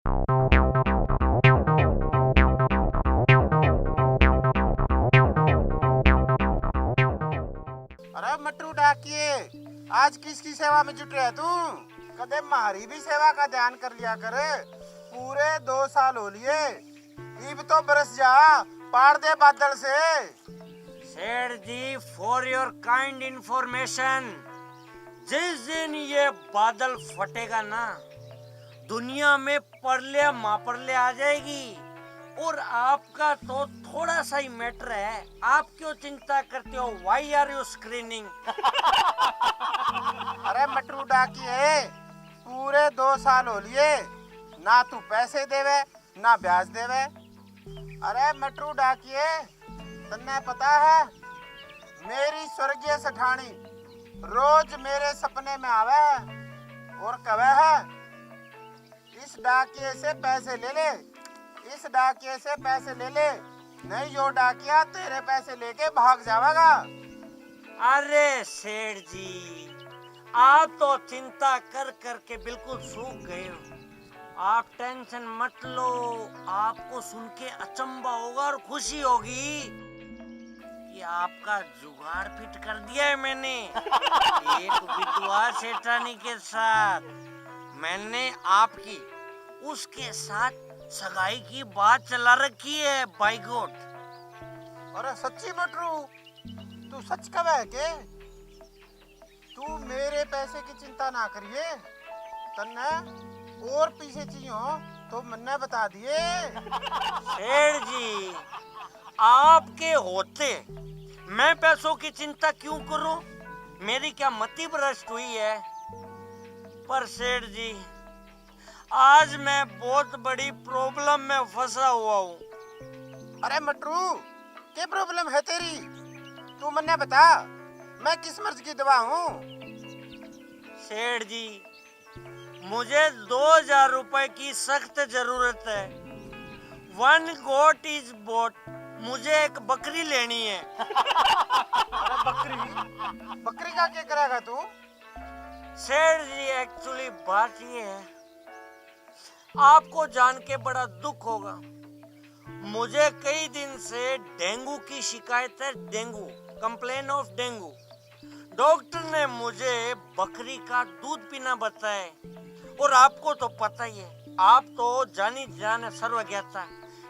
अरे मटरू डाकिए, आज किसकी सेवा में जुट रहे तू? कदे हमारी भी सेवा का ध्यान कर लिया कर। पूरे 2 साल हो लिए, इब तो बरस जा, पार दे बादल से। सेठ जी, फॉर योर काइंड इंफॉर्मेशन, जिस दिन ये बादल फटेगा ना, दुनिया में परले मापरले आ जाएगी। और आपका तो थोड़ा सा ही मैटर है, आप क्यों चिंता करते हो? Why are you screening? अरे मटरू डाकिए, पूरे 2 साल हो लिए, ना तू पैसे देवे ना ब्याज देवे। अरे मटरू डाकिए, तन्ने पता है मेरी स्वर्गीय सेठानी रोज मेरे सपने में आवे है और कहे है, इस डाकिए से पैसे ले ले, इस डाकिए से पैसे ले ले, नहीं यो डाकिया तेरे पैसे लेके भाग जाएगा। अरे सेठ जी, आप तो चिंता कर कर के बिल्कुल सूख गए हो। आप टेंशन मत लो, आपको सुन के अचंभा होगा और खुशी होगी कि आपका जुगाड़ फिट कर दिया है मैंने। एक विधवा सेठानी के साथ मैंने आपकी उसके साथ सगाई की बात चला रखी है। By God. अरे सच्ची मटरू, तू सच कहे है के? तू मेरे पैसे की चिंता ना करिए, तन्ने और पीछे चाहिए तो मन्ने बता दिए। सेठ जी, आपके होते मैं पैसों की चिंता क्यों करूं? मेरी क्या मति भ्रष्ट हुई है? पर सेठ जी, आज मैं बहुत बड़ी प्रॉब्लम में फंसा हुआ हूँ। अरे मटरू, क्या प्रॉब्लम है तेरी? तू मन्ने बता, मैं किस मर्ज की दवा हूँ? सेठ जी, मुझे 2000 रुपए की सख्त जरूरत है। 1 गोट इज बोट, मुझे एक बकरी लेनी है। अरे बकरी, बकरी का क्या करेगा तू? सेठ जी, एक्चुअली बात ये है, आपको जान के बड़ा दुख होगा, मुझे कई दिन से डेंगू की शिकायत है। Dengue, complain of dengue. Doctor ने मुझे बकरी का दूध पीना बताया। और आपको तो पता ही है, आप तो जानी जाने सर्वज्ञता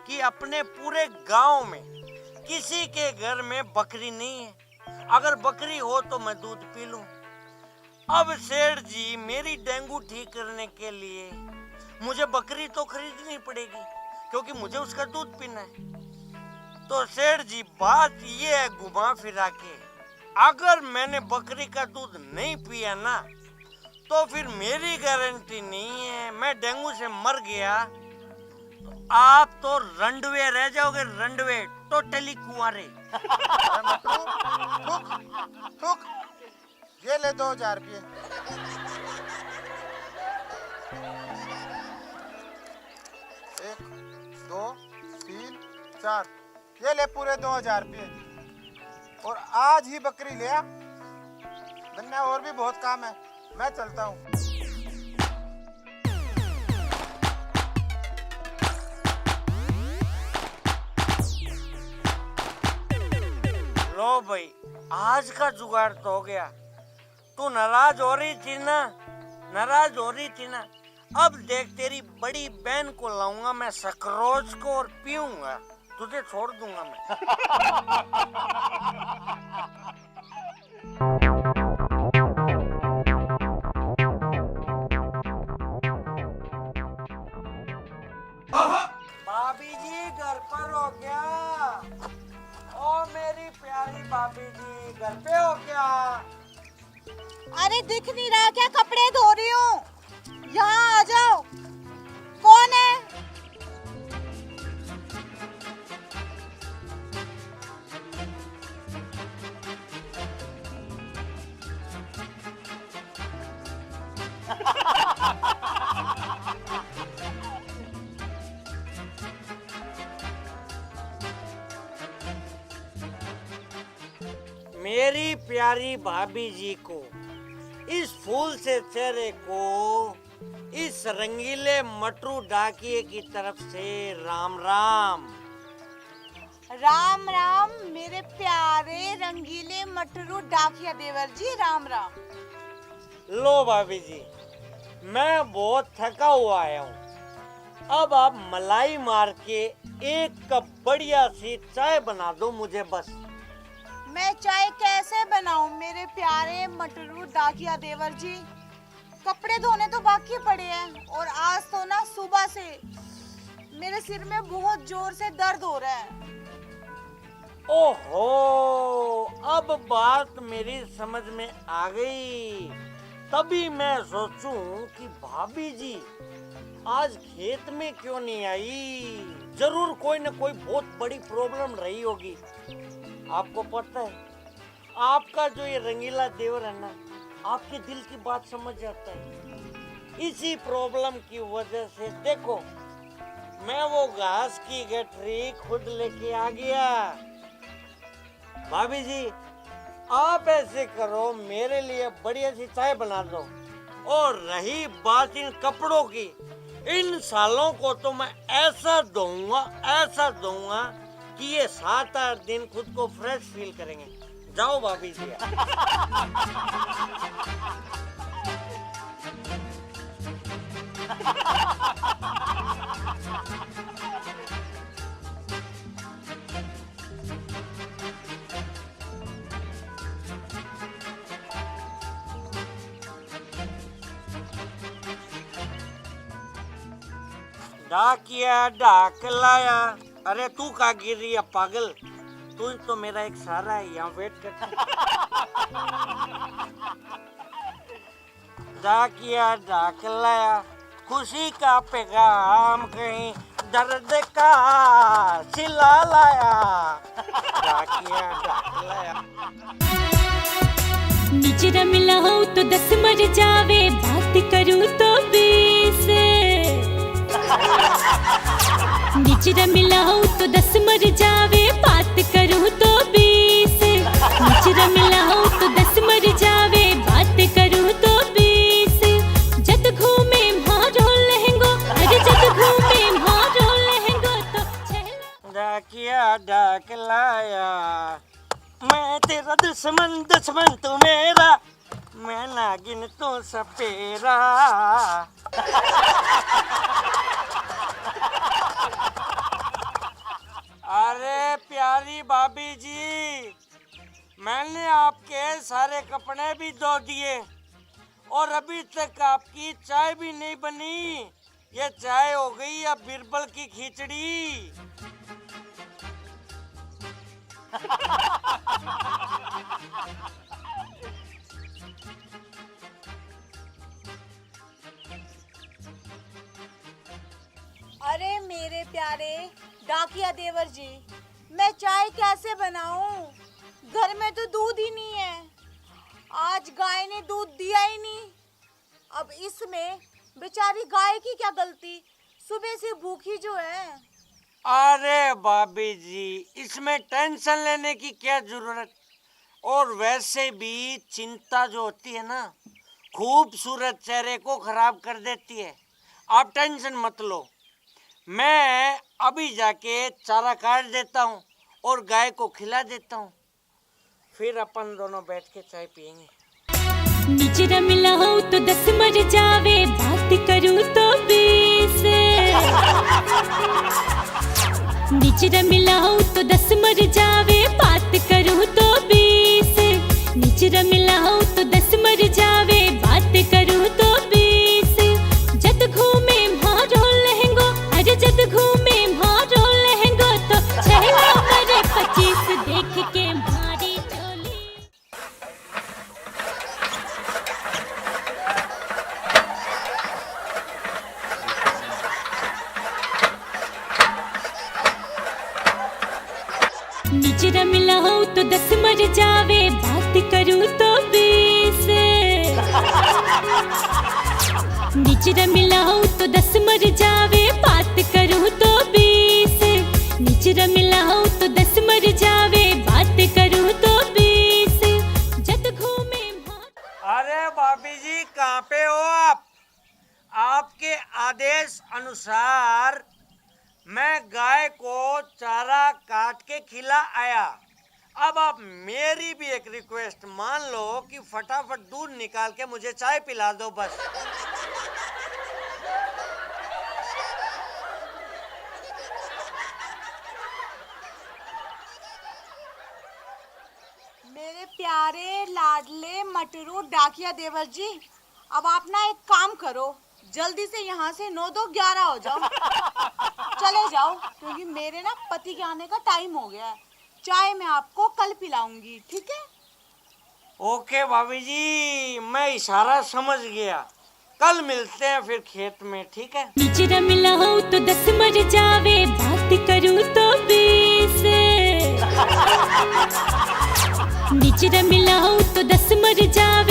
कि अपने पूरे गांव में किसी के घर में बकरी नहीं है। अगर बकरी हो तो मैं दूध पी लूं। अब सेठ जी, मेरी डेंगू ठीक करने के लिए मुझे बकरी तो खरीदनी पड़ेगी, क्योंकि मुझे उसका दूध पीना है। तो सेठ जी, बात ये है घुमा फिरा के, अगर मैंने बकरी का दूध नहीं पिया ना, तो फिर मेरी गारंटी नहीं है, मैं डेंगू से मर गया तो आप तो रंडवे रह जाओगे, रंडवे, टोटली कुंवारे। अरे मटरू, थूक, थूक, ये ले 2000 रुपये। 1 2 3 4, ये ले पूरे 2000 रुपये। और आज ही बकरी ले आ, धन्य, और भी बहुत काम है, मैं चलता हूँ। लो भाई, आज का जुगाड़ तो हो गया। तू नाराज हो रही थी ना, नाराज हो रही थी ना, अब देख तेरी बड़ी बहन को लाऊंगा मैं सकरोज को और पीऊंगा, तुझे छोड़ दूंगा मैं। भाभी जी, घर पर हो क्या? ओ मेरी प्यारी भाभी जी, घर पे हो क्या? अरे दिख नहीं रहा क्या? कपड़े धो रही हूँ, यहाँ आ जाओ। कौन है? मेरी प्यारी भाभी जी को, इस फूल से चेहरे को इस रंगीले मटरू डाकिए की तरफ से राम राम। राम राम मेरे प्यारे रंगीले मटरू डाकिया देवर जी, राम राम। लो भाभी जी, मैं बहुत थका हुआ आया हूँ। अब आप मलाई मार के एक कप बढ़िया सी चाय बना दो मुझे बस। मैं चाय कैसे बनाऊं मेरे प्यारे मटरू डाकिया देवर जी? कपड़े धोने तो बाकी पड़े हैं और आज तो ना सुबह से मेरे सिर में बहुत जोर से दर्द हो रहा है। ओहो, अब बात मेरी समझ में आ गई। तभी मैं सोचूं कि भाभी जी आज खेत में क्यों नहीं आई। जरूर कोई न कोई बहुत बड़ी प्रॉब्लम रही होगी। आपको पता है, आपका जो ये रंगीला देवर है ना, आपके दिल की बात समझ जाता है। इसी प्रॉब्लम की वजह से देखो, मैं वो घास की गठरी खुद लेके आ गया। भाभी जी, आप ऐसे करो, मेरे लिए बढ़िया सी चाय बना दो। और रही बात इन कपड़ों की, इन सालों को तो मैं ऐसा दूंगा कि ये 7-8 दिन खुद को फ्रेश फील करेंगे। जाओ भाभी जी। डाकिया डाक लाया। अरे तू कहाँ गिर रही है पागल? तू तो मेरा एक सहारा है, यहाँ वेट कर। डाकिया डाक लाया, खुशी का पैगाम कहीं दर्द का सिला लाया। डाकिया डाक लाया। निजरा मिला हो तो 10 मर जावे, बात करूं तो 20। निजरा मिला हो तो 10 मर जावे, बात करूं तो 20। निजरा मिला हो तो 10 मर जावे, बात करूं तो 20। जद घूमे मारो लहंगो, अरे जद घूमे मारो लहंगो तो छेला। डाकिया डाक लाया, मैं तेरा दुश्मन दुश्मन तू मेरा, मैं नागिन तू सपेरा। अरे प्यारी भाभी जी, मैंने आपके सारे कपड़े भी धो दिए और अभी तक आपकी चाय भी नहीं बनी। ये चाय हो गई अब बिरबल की खिचड़ी। अरे मेरे प्यारे डाकिया देवर जी, मैं चाय कैसे बनाऊं? घर में तो दूध ही नहीं है। आज गाय ने दूध दिया ही नहीं। अब इसमें बेचारी गाय की क्या गलती, सुबह से भूखी जो है। अरे भाभी जी, इसमें टेंशन लेने की क्या जरूरत। और वैसे भी चिंता जो होती है ना, खूबसूरत चेहरे को खराब कर देती है। आप टेंशन मत लो, मैं अभी जाके चारा काट देता हूँ और गाय को खिला देता हूँ, फिर अपन दोनों बैठ के चाय पियेंगे। निजरा मिला हो तो 10 मर जावे, बात करूं तो 20। निजरा मिला हो तो 10 मर जावे, बात करूं तो 20। निजरा मिला हो तो 10 मर जावे, बात करूं तो 20। जद घूमे मारो लहंगो, अरे जद घूमे मारो लहंगो तो छेला मरे 25 देख के मारी चोली। निजरा मिला हो तो 10 मर जावे, बात करूं तो 20। निजरा मिला हो तो 10 मर जावे, बात करूं तो 20। निजरा मिला हो तो 10 मर जावे, बात करूं तो 20। जद घूमे अरे भाभी जी, कहाँ पे हो आप? आप अनुसार मैं गाय को चारा काट के खिला आया। अब आप मेरी भी एक रिक्वेस्ट मान लो कि फटाफट दूध निकाल के मुझे चाय पिला दो बस। मेरे प्यारे लाडले मटरू डाकिया देवर जी, अब आप ना एक काम करो, जल्दी से यहाँ से 9 2 11 हो जाओ। चले जाओ, क्योंकि मेरे ना पति के आने का टाइम हो गया है। चाय मैं आपको कल पिलाऊंगी, ठीक है? ओके भाभी जी, मैं इशारा समझ गया। कल मिलते हैं फिर खेत में, ठीक है? निचरा मिला हो तो 10 मर जावे, बात करूँ तो 20। निचरा मिला हो तो 10 मर जावे।